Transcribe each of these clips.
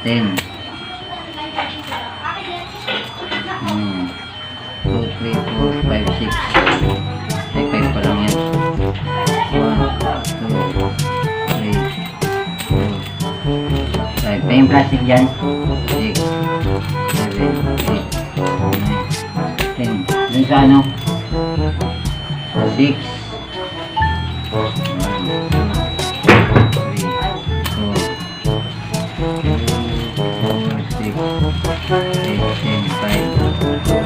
10. 2, 3, 4, 5, 6. Ay, 5 pa lang yan. 1, 2, 3, 4, 5. Pa yung plastic dyan. 6, 7, 8, 9, 10. Dun sa ano? 6. 1, 2, 3, 4, 5, 6, 7, 8, 9, 10.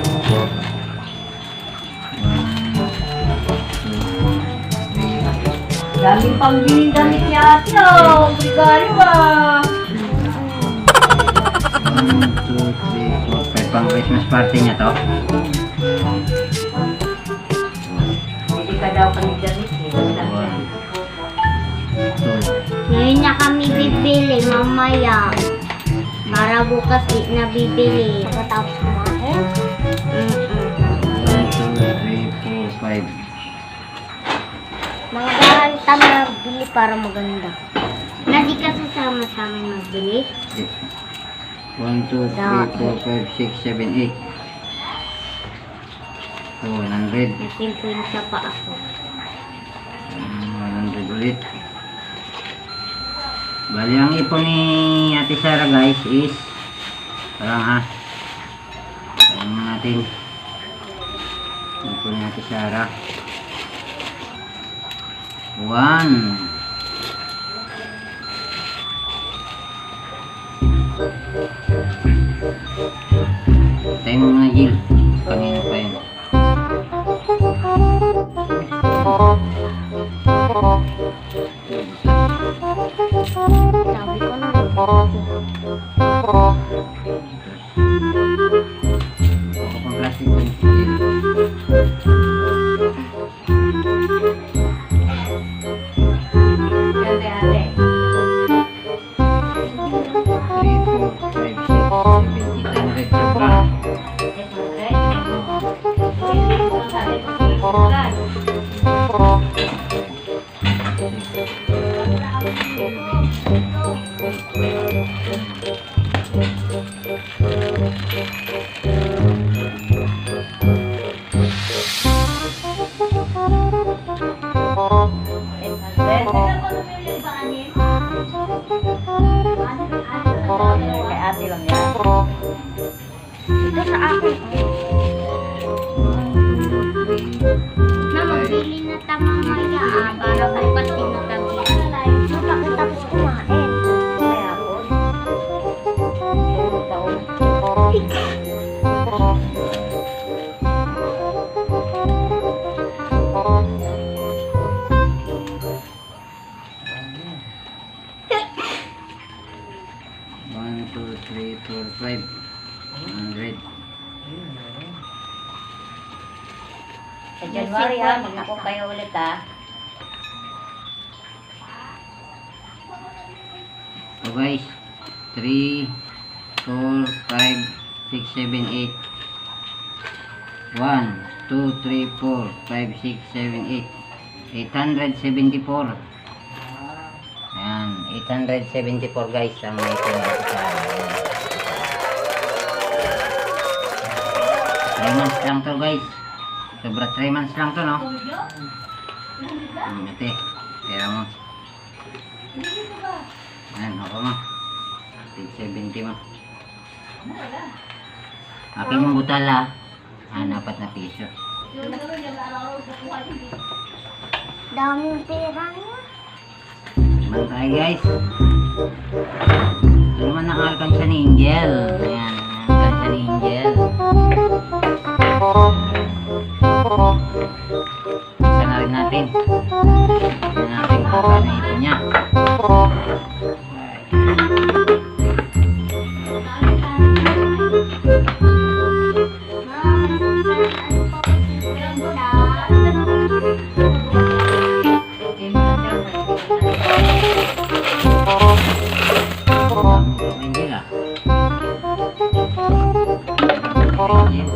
Daming panggiling damit ni ate, oh. Brigaro, ah. 1, 2, 3, 4, 5. Pang Christmas party niya to. Hindi ka daw kami damit, eh. 1, 2, Ngayon na kami bibili, mamaya. Para bukas di na bibili. Matapos kumain? 1, 2, 3, 4, 5. Mga gahanta magbili para maganda. Na di ka sasama sa amin magbili? 1, 2, 3, 4, 5, 6, 7, 8. 100. Nasimpuin siya pa ako. 100 ulit. Bali, ang ipon ni Ate Sarah guys is parang ha. Parang natin. Ipon ni Ate Sarah. 1. Tayo mo mga Jill. Kanina pa yun. Sabi ko na. Ako pang plastic ko. Jill. Ate, ate. 3, 4, 5, 6, 7, 800 sobra. Kay ate lang yan. Ito sa akin. Na magbili na ta mamaya para bukas din na ta bili. So, pagkatapos kumain. Kaya ako. Taon. One, two, three, four, 5. 100. Sa January, ha. Mag-ipon kayo ulit, ha. So guys, 3, 4, 5, 6, 7, 8. 1, 2, 3, 4, 5, 6, 7, 8. 874. Ayan, 874 guys ang may pinag sa 3 months lang to guys. Sobra 3 months lang to, no? Ate, pera mo. Ayan, ako mo. 70 mo. Akin yung butala. 4 na piso. Daming pera niya. Naman tayo guys. Ito naman ang alkansya ni Angel. Ayan, alkansya ni Angel. Isa na rin natin. Isa na natin kung kano ito niya. Angel ah. Angel.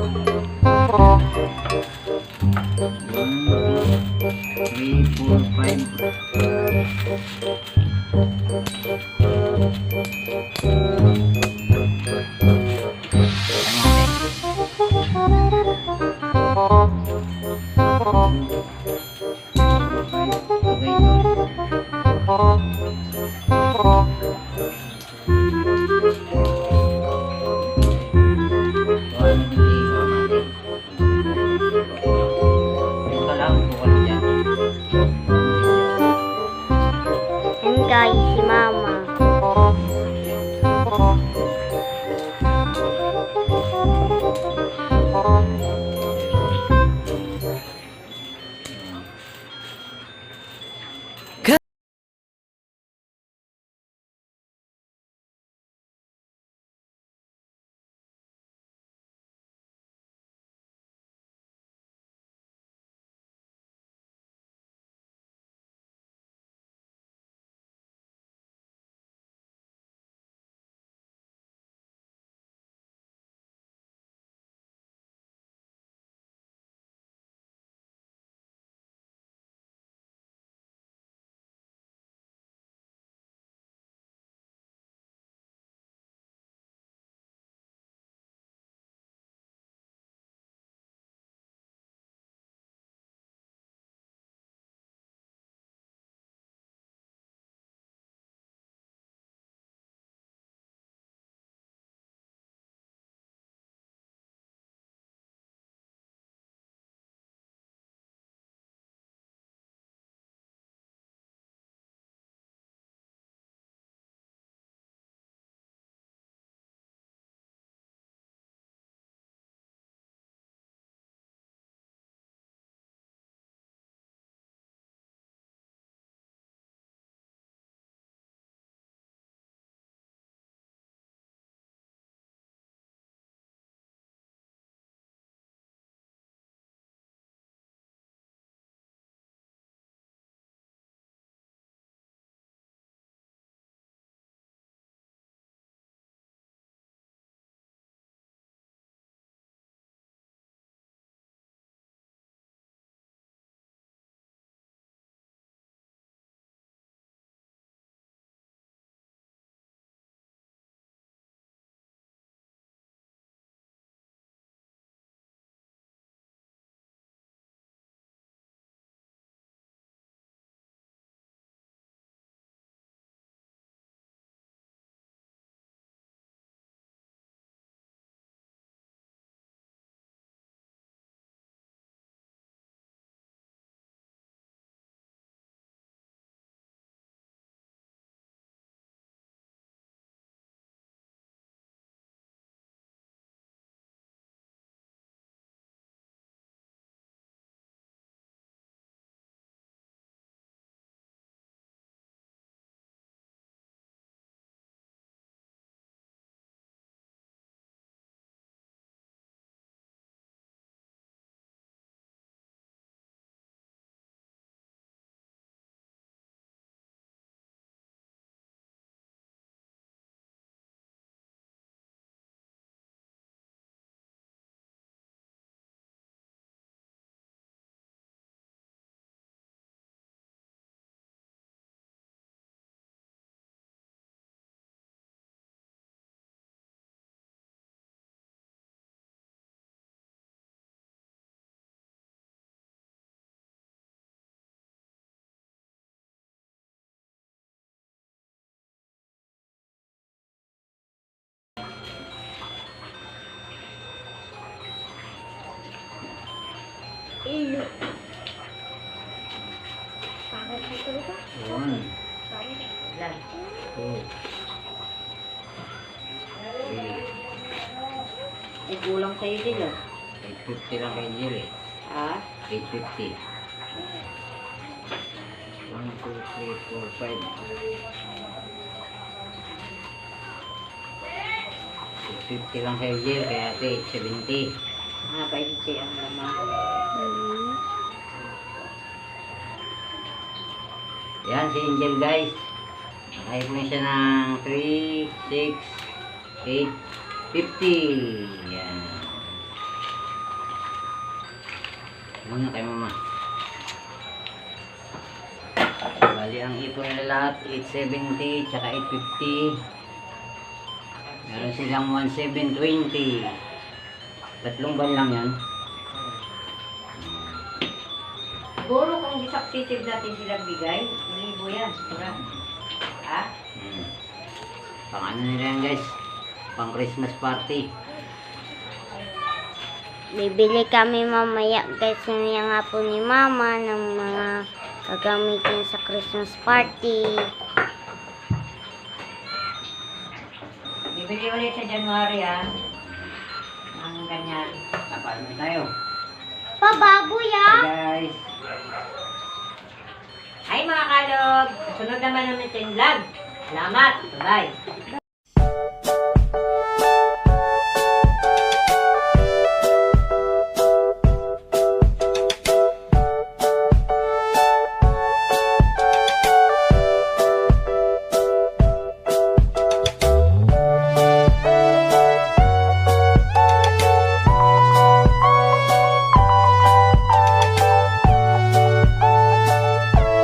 Ilo. Bakit ito ba? Yun. Ilan? 2, 3, Ay, kulang sa'yo din, oh. 850 lang kay Jill eh. Ha? 850. 1, 2, 3, 4, 5. 850 lang kay Jill, kaya ate 870. Ah, 20 ang laman. Yan si Angel guys. Nakayip mo siya ng 3, 6, 8, 50. Yan. Muna kay mama. Bali ang ipon nila lahat 870 tsaka 850. Meron silang 1720. Tatlong ban lang yan. Siguro kung disapsitive natin silang bigay, malibo yan. Diba? Ha? Pang ano nila yan guys, pang Christmas party. Bibili kami mamaya guys yung nga po ni mama ng mga gagamitin sa Christmas party. Bibili ulit sa January, ha? Ang ganyan. Napaan na tayo. Pababoy ah! Guys. Ay mga kalog, sunod naman naman ito yung vlog. Salamat. Bye-bye.